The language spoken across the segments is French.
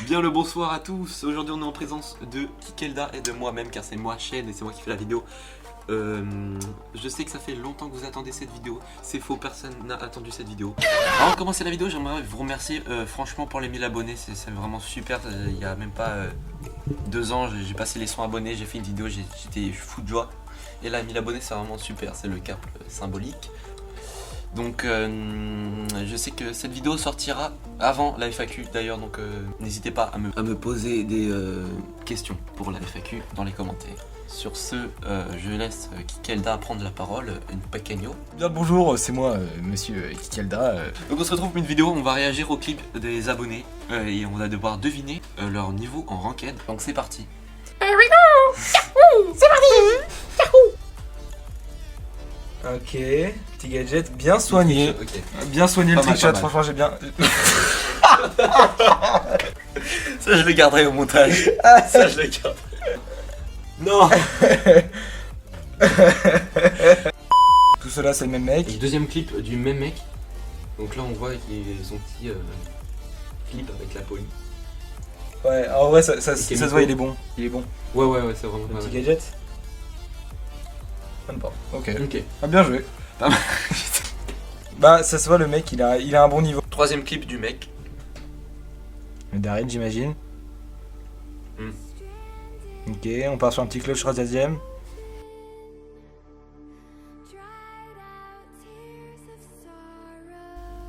Bien le bonsoir à tous. Aujourd'hui on est en présence de Kikelda et de moi-même car c'est moi Shen et c'est moi qui fais la vidéo. Je sais que ça fait longtemps que vous attendez cette vidéo. C'est faux, personne n'a attendu cette vidéo. Avant de commencer la vidéo, j'aimerais vous remercier franchement pour les 1000 abonnés. C'est vraiment super. Il y a même pas 2 ans, j'ai passé les 100 abonnés, j'ai fait une vidéo, j'étais fou de joie. Et là 1000 abonnés c'est vraiment super, c'est le cap symbolique. Donc je sais que cette vidéo sortira avant la FAQ d'ailleurs, donc n'hésitez pas à me poser des questions pour la FAQ dans les commentaires. Sur ce, je laisse Kikelda prendre la parole, une pequeño. Bien bonjour, c'est moi, monsieur Kikelda. Donc on se retrouve pour une vidéo, on va réagir au clip des abonnés et on va devoir deviner leur niveau en ranked. Donc c'est parti. Here we go! Yahoo! C'est parti! Yahoo! Ok, petit gadget bien soigné. Okay. Bien soigné le Pas mal, trickshot, pas mal. franchement j'ai bien... Ça je le garderai au montage. Ça je le garderai. Non. Tout cela c'est le même mec. Et deuxième clip du même mec. Donc là on voit qu'il y a son petit clip avec la police. Ouais, en vrai ça se Miko. voit, il est bon. Il est bon. Ouais, c'est vraiment Le pas petit mal. gadget. Même pas. Ok. Ok. Ah, bien joué. Pas mal. Bah ça se voit, le mec il a un bon niveau. Troisième clip du mec. Le Darren j'imagine. Hmm. Ok, on part sur un petit clutch radiadième.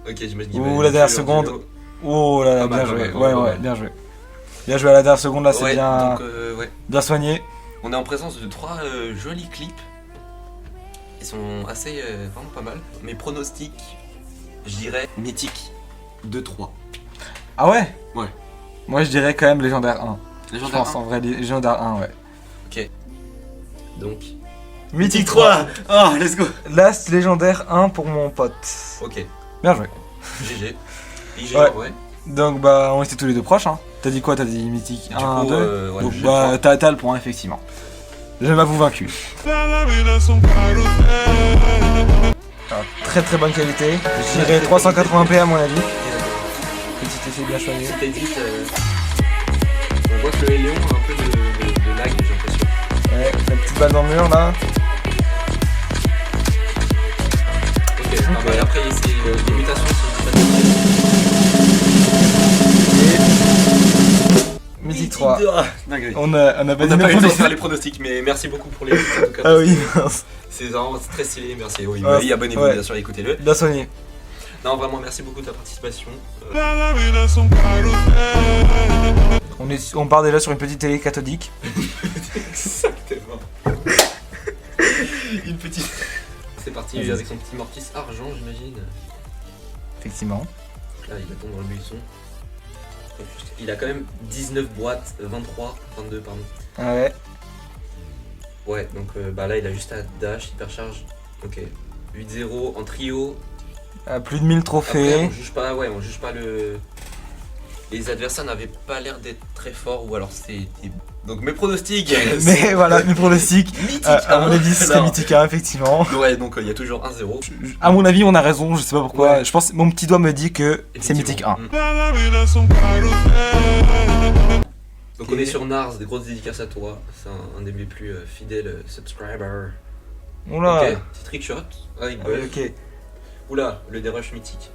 Ok, j'imagine qu'il Ouh, va la être dernière sur seconde. duo. Oh là là, Pas mal, bien pas joué. mal, Ouais, pas ouais, mal. bien joué. Bien joué à la dernière seconde là, c'est Ouais, bien, donc ouais. bien soigné. On est en présence de 3 jolis clips. Ils sont assez vraiment pas mal. Mes pronostics, je dirais mythique 2-3. Ah ouais? Ouais. Moi je dirais quand même légendaire 1. Je Légendaire pense 1. en vrai légendaire 1, ouais. Ok. Donc. Mythique 3. Oh, let's go. Last légendaire 1 pour mon pote. Ok. Bien joué. GG. IG, Ouais. ouais. Donc bah on était tous les deux proches, hein. T'as dit quoi? T'as dit mythique 1, 2. Ouais, Donc GG, bah 3. t'as le point effectivement. Je m'avoue vaincu. Alors, très très bonne qualité. Je dirais 380p à mon avis. Petit effet bien choisi. C'était dit. On voit que le Léon a un peu de lag, j'ai l'impression. Ouais, la petite balle dans le mur là. Ok, ah bah, et après c'est des mutations sur Mythique 3. Dingue. On a On n'a validé pas eu le temps de le faire les pronostics, mais merci beaucoup pour les en tout cas. Ah oui, mince. C'est vraiment très stylé, merci. Oui, Ouais, oui, abonnez-vous ouais. bien sûr, écoutez-le. Bien soigné. Non, vraiment, merci beaucoup de ta participation. On part déjà sur une petite télé cathodique. Exactement. Une petite. C'est parti Vas-y. avec son petit mortis argent, j'imagine. Effectivement. Là, il attend dans le buisson. Il a quand même 19 boîtes, 22, pardon. Ah ouais. Ouais, donc bah là, il a juste à dash, hypercharge. Ok. 8-0 en trio. Plus de 1000 Après, trophées. on juge pas, ouais, on juge pas le. Les adversaires n'avaient pas l'air d'être très forts ou alors c'était. Donc mes pronostics. Mais voilà, mes pronostics. Mythique. À mon avis, ce serait Non. mythique 1, effectivement. Ouais, donc il y a toujours 1-0. À mon avis, on a raison, je sais pas pourquoi. Ouais. Je pense mon petit doigt me dit que c'est mythique 1. Donc Ok. on est sur Nars, des grosses dédicaces à toi. C'est un des mes plus fidèles subscribers. Oula. Ok, petit trickshot avec Ah oui, Buff. ok. Oula, le dérush mythique.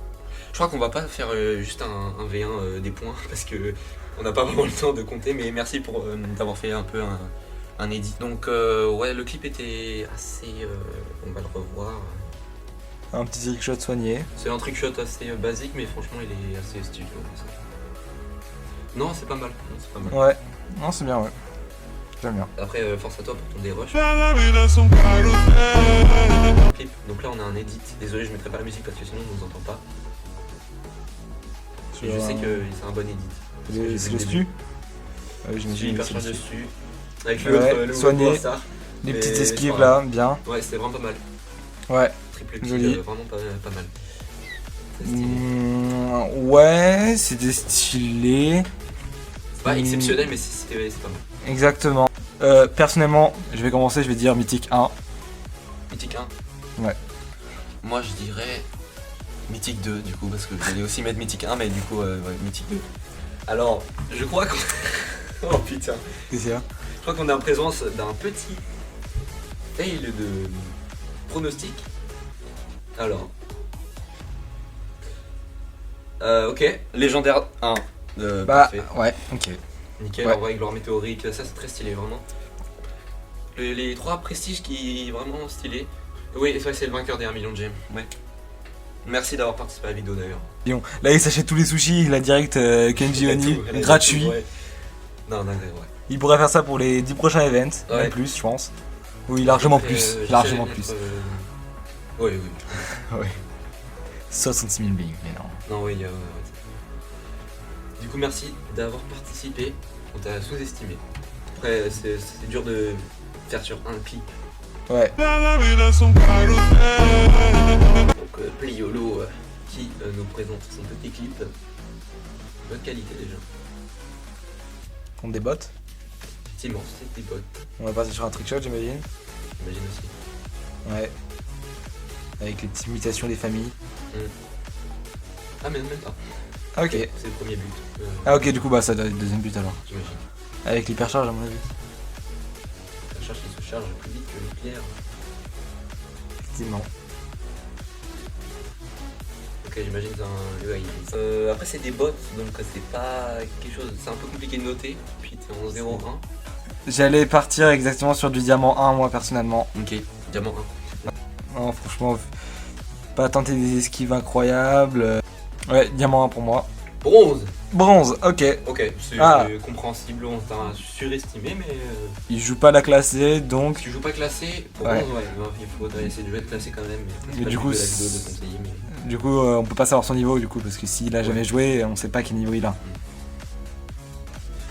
Je crois qu'on va pas faire juste un V1 des points parce que on n'a pas vraiment le temps de compter, mais merci pour d'avoir fait un peu un edit. Donc ouais, le clip était assez. On va le revoir. Un petit trickshot soigné. C'est un trickshot assez basique, mais franchement il est assez studio. Non, c'est pas mal. Non, c'est pas mal. Ouais. Non, c'est bien, ouais. J'aime bien. Après, force à toi pour ton dérush. Clip. Donc là, on a un edit. Désolé, je mettrai pas la musique parce que sinon on nous entend pas. Et je sais que c'est un bon edit. Parce que j'ai C'est vu le le stu. début. Ah oui, Je suis j'imagine. hyper que c'est chargé le stu. dessus. Avec Ouais, le soigné. brassard. Les Mais petites c'est esquives pas là, bien. Ouais, c'était vraiment pas mal. Ouais. Triple kill, Joli. vraiment pas mal. C'est stylé. Ouais, c'était stylé. C'est pas exceptionnel, mais c'est pas mal. Exactement. Personnellement, je vais commencer, je vais dire mythique 1. Mythique 1. Ouais. Moi, je dirais Mythique 2 du coup, parce que j'allais aussi mettre Mythique 1, mais du coup, ouais, Mythique 2. Alors, je crois qu'on... oh putain. Qu'est-ce qu'il y a? Je crois qu'on est en présence d'un petit fail de pronostic. Alors... ok, légendaire 1. Bah, Parfait. ouais, ok. Nickel, Ouais. envoi gloire météorique, ça c'est très stylé vraiment. Les 3 prestiges qui vraiment stylés. Oui, c'est vrai que c'est le vainqueur des 1 million de gemmes. Ouais. Merci d'avoir participé à la vidéo d'ailleurs. Lyon. Là, il s'achète tous les sushis, il a direct Kenji Oni, Elle a tout, gratuit. ouais. Non, ouais. Il pourrait faire ça pour les 10 prochains events, Ouais. même plus, je pense. Oui, largement Après, plus, j'essaie largement de plus. mettre, Oui. Ouais. 66 000 billes, mais non. Non, oui, ouais. Du coup, merci d'avoir participé. On t'a sous-estimé. Après, c'est dur de faire sur un clip. Ouais. Donc, Pliolo qui nous présente son petit clip. Bonne qualité déjà. On des bots. Effectivement, c'est des potes, On va passer sur un trickshot, j'imagine. j'imagine aussi. Ouais. Avec les petites mutations des familles. Ah, mais même pas. Ah, ok. C'est le premier but. Ah, ok, du coup, bah, ça doit être le deuxième but alors. J'imagine. Avec l'hypercharge, à mon avis. La charge qui se charge plus vite que le nucléaire. Effectivement. Ok, j'imagine que c'est un UI. Après, c'est des bots, donc c'est pas quelque chose. C'est un peu compliqué de noter. Puis t'es en 0-1. J'allais partir exactement sur du diamant 1, moi, personnellement. Ok, diamant 1. Non, franchement, pas tenter des esquives incroyables. Ouais, diamant 1 pour moi. Bronze. Bronze, ok. Ok, c'est Ah. compréhensible, on t'a surestimé, mais Il joue pas la classée, donc. tu joues pas classé, bronze, Ouais. ouais, non, il faudrait essayer de jouer classé quand même. Mais c'est Mais pas du le coup, but de la vidéo de conseiller, mais... Du coup, on peut pas savoir son niveau, du coup, parce que s'il a jamais joué, on sait pas quel niveau il a.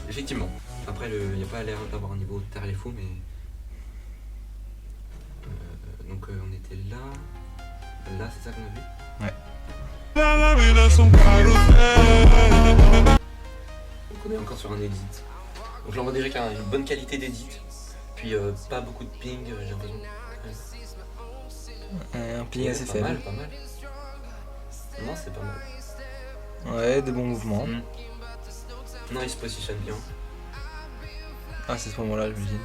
Effectivement. Après, il n'y a pas l'air d'avoir un niveau terre les fous, mais... donc on était là... Là, c'est ça qu'on a vu? Ouais. Donc on est encore sur un edit. Donc là, on va dire qu'il y a une bonne qualité d'edit. Puis pas beaucoup de ping, j'ai l'impression. Un ping assez Pas faible. mal, pas mal. Non, c'est pas mal. Ouais, des bons mouvements. Non, il se positionne bien. Ah, c'est ce moment-là, j'imagine.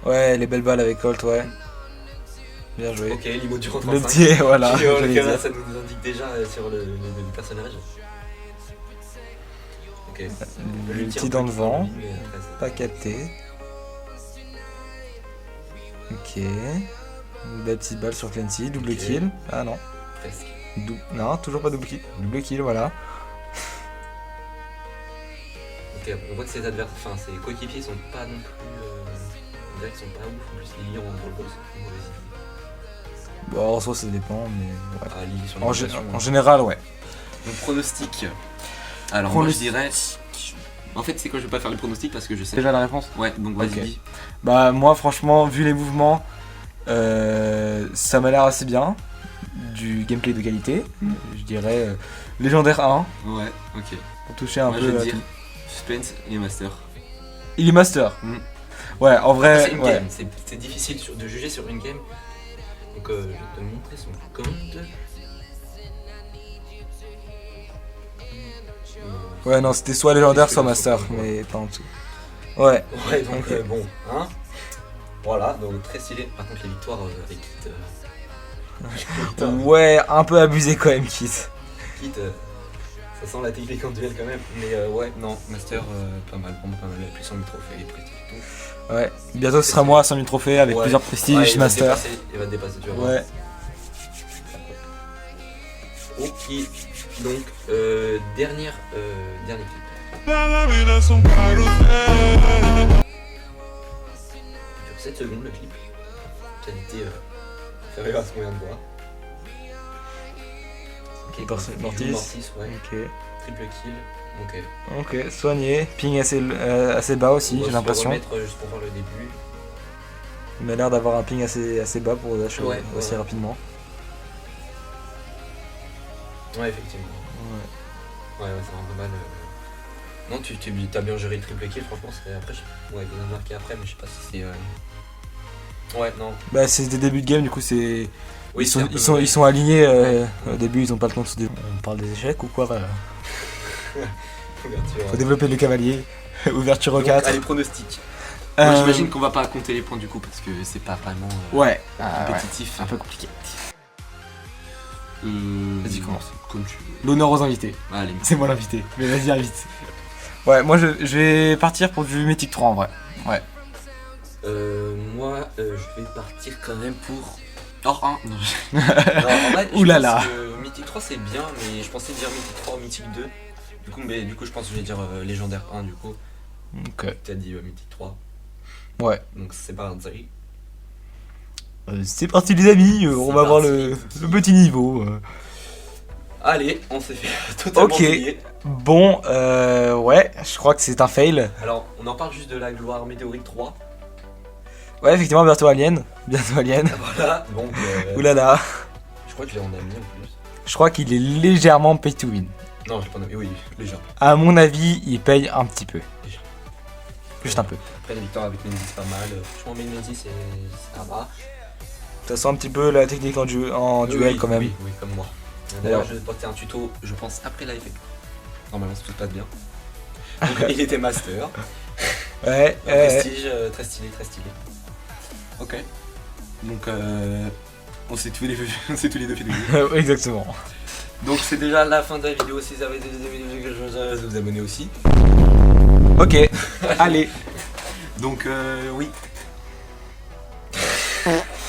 Ouais, les belles balles avec Colt, ouais. Bien joué. Ok, l'imo du Le 35. petit, voilà. Qui, j'allais là, dire. ça nous indique déjà sur le personnage. Ok. Le tir petit un dans peu le vent. mais après, c'est- Pas capté. Ok. Une belle petite balle sur Clancy, double Ok. kill. Ah non. Presque. Non, toujours pas double kill. Double kill, voilà. Ok, on voit que ses adversaires, enfin ses coéquipiers sont pas non plus. On dirait qu'ils sont pas ouf. En plus, Lily en dans le box, c'est une mauvaise idée. Bon, en soi, ça dépend, mais ouais. Ah, Lily sur En, l'animation, en général, ouais. Donc, pronostic. Alors, Pronostic. moi je dirais. En fait, c'est quoi? Je vais pas faire le pronostic parce que je sais. Déjà la réponse? Ouais, donc vas-y, Ok. dis. Bah, moi, franchement, vu les mouvements, ça m'a l'air assez bien. Du gameplay de qualité. Je dirais légendaire 1 Ouais, ok. pour toucher un Moi, peu. je à vais dire tout. Suspense et Master. Il est master. Mm. Ouais, en vrai. C'est une Ouais. game, c'est difficile de juger sur une game. Donc, je vais te montrer son compte. Ouais, non, c'était soit légendaire, C'est soit le master, second, mais pas en dessous. Ouais. Ouais, donc Ok. bon, hein. Voilà, donc très stylé. Par contre, les victoires avec Kit. Ouais, un peu abusé quand même, Kit. Kit, ça sent la technique en duel quand même. Mais ouais, non, Master, pas mal, vraiment pas mal. Il a plus 100 000 trophées, les prestige et tout. Ouais. Bientôt, ce sera moi à 100 000 trophées avec Ouais. plusieurs prestiges, Ouais, il va te master. dépasser, il va te dépasser, tu vas voir. Ouais. Ok, donc, dernier clip. 7 secondes le clip. Qualité inférieure à ce qu'on vient de voir. Ok, Mortis. Mortis, ouais. Ok. Triple kill. Ok. Ok, soigné. Ping assez bas aussi, On va j'ai se l'impression. remettre juste pour voir le début. Il m'a l'air d'avoir un ping assez bas pour dash Ouais, aussi ouais. rapidement. Ouais, effectivement. Ouais, c'est vraiment pas mal. Non, tu as bien géré le triple kill, franchement. Après, ouais, il en a marqué après, mais je sais pas si c'est. Ouais, non. Bah, c'est des débuts de game, du coup, c'est. Oui, ils sont alignés. Au début, ils ont pas le temps de se On parle des échecs ou quoi voilà. Ouverture. Faut développer le cavalier. Ouverture au Donc, 4. allez, pronostic. Moi, j'imagine qu'on va pas compter les points du coup parce que c'est pas vraiment Ouais. compétitif. Un peu compliqué. Vas-y, commence. Comme tu veux. L'honneur aux invités. Allez. C'est moi l'invité. Mais vas-y, invite. Ouais, moi je vais partir pour du Mythic 3 en vrai. Ouais. Moi, je vais partir quand même pour. Or 1. Non, en vrai, je Oulala. pense que Mythic 3 c'est bien, mais je pensais dire Mythic 3 ou Mythic 2. Du coup, je pense que je vais dire Légendaire 1 du coup. Ok. T'as dit Mythic 3. Ouais. Donc c'est pas Ranzari. C'est parti les amis, on va voir le petit niveau. Allez, on s'est fait totalement Ok. oublier. Bon, ouais, je crois que c'est un fail. Alors, on en parle juste de la gloire météorique 3. Ouais, effectivement, bientôt Alien. Bientôt Alien. Voilà, donc. Oulala. Je crois que je l'ai en ami en plus. Je crois qu'il est légèrement pay to win. Non, je l'ai pas en ami, oui, légèrement. À mon avis, il paye un petit peu. Déjà. Juste un peu. Après, la victoire avec Menzi, c'est pas mal. Franchement, Menzi, ça va. Ça sent un petit peu la technique en duel Oui, quand même. Oui, oui, comme moi. D'ailleurs, Ouais. je vais porter un tuto, je pense, après l'AFP. Normalement, si tout se passe bien. Donc, il était master. Ouais, Prestige, très stylé, très stylé. Ok. Donc, on s'est tous les deux fait des exactement. Donc, c'est déjà la fin de la vidéo. Si vous avez des vidéos que je vous abonner aussi. Ok, allez. Donc, oui.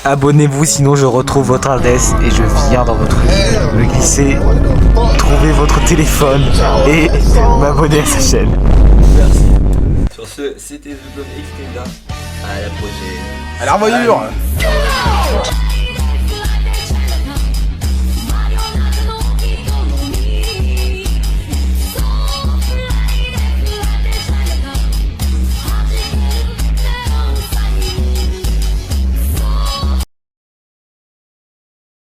Abonnez-vous, sinon je retrouve votre adresse et je viens dans votre vie me glisser, trouver votre téléphone et m'abonner à sa chaîne. Merci. Sur ce, c'était The Blog Extenda. À la prochaine. À la revoyure.